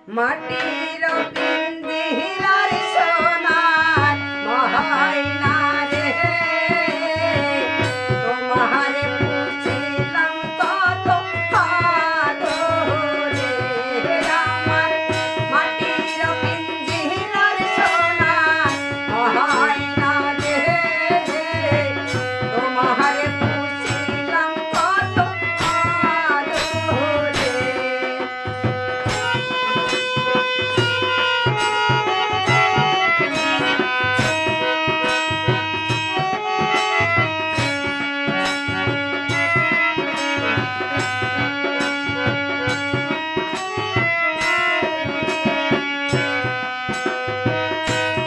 মাটির পিঞ্জিরার সোনার মহাইনা রে তোমার পুছিলাম কত আদরে আমার মাটির পিঞ্জিরার সোনার মহাইনা রে তোমার পুছিলাম কত আদরে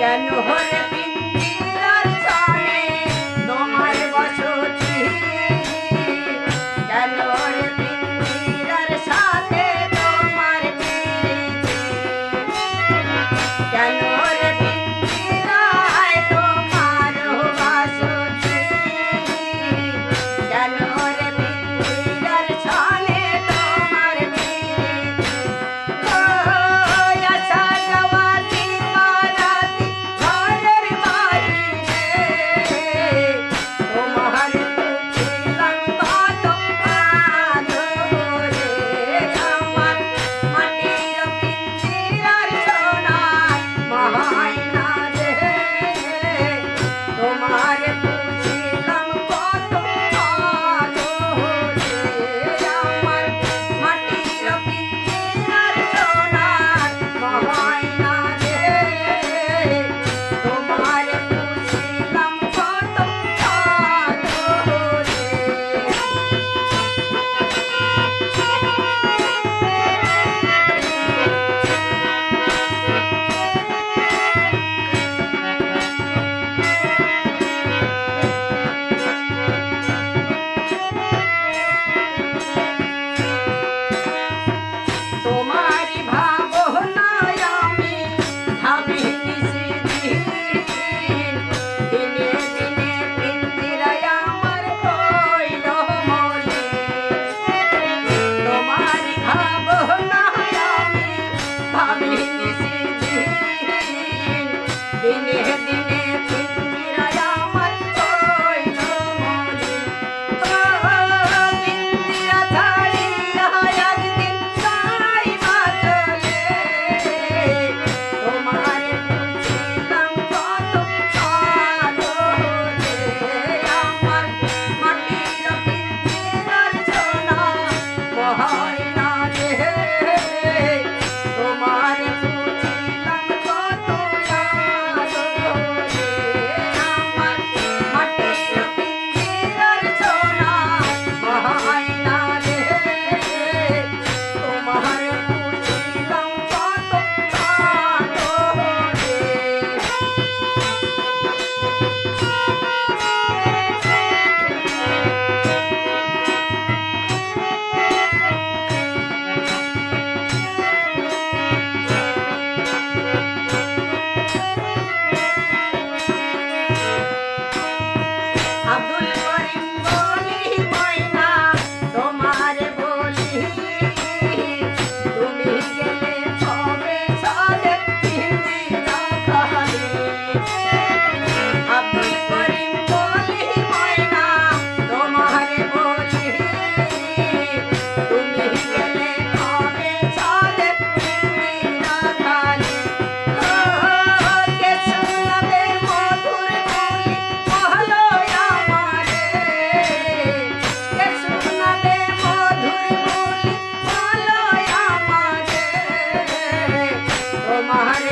কেন হরে পিঞ্জিরার ছানে তোমার বসতি কেন হরে পিঞ্জিরার সাথে তোমার প্রীতি কেন হরে পিঞ্জিরায় তোমার বসতি কেন হরে পিঞ্জিরার ছানে তোমার প্রীতি ও আশা জওয়াতি মারাতি ঘরের বাইরে তোমার পুছিলাম কত আদরে আমার মাটির পিঞ্জিরার সোনার মহাইনা রে তোমার পুছিলাম কত আদরে আমার মাটির পিঞ্জিরার সোনার মহাইনা রে তোমার পুছিলাম কত আদরে তোমারি ভাবনায় আমি ভাবি নিশিদিন দিনে দিনে পিঞ্জিরায় আমার হইল মলিন তোমারি ভাবনায় আমি ভাবি নিশিদিন দিনে দিনে পিঞ্জিরায় আমার হইল মলিন ও পিঞ্জিরা ছাড়িয়া একদিন যাইবা চলে তোমার পুছিলাম কত আদরে আমার মাটির পিঞ্জিরার সোনা মহাইনা রে তোমার পুছিলাম কত আদরে আমার মাটির পিঞ্জিরার সোনা মহাইনা রে তোমার পুছিলাম কত আদরে আব্দুল করিম বলি ময়না তোমার বলি তুমি গেলে হবে সাদে পিঞ্জিরা খালি আব্দুল করিম বলি ময়না তোমার বলি তুমি গেলে হবে সাদে পিঞ্জিরা খালি কে শুনাবে মধুর বলি বলো আমারে কে শুনাবে মধুর বলি বলো আমারে তোমার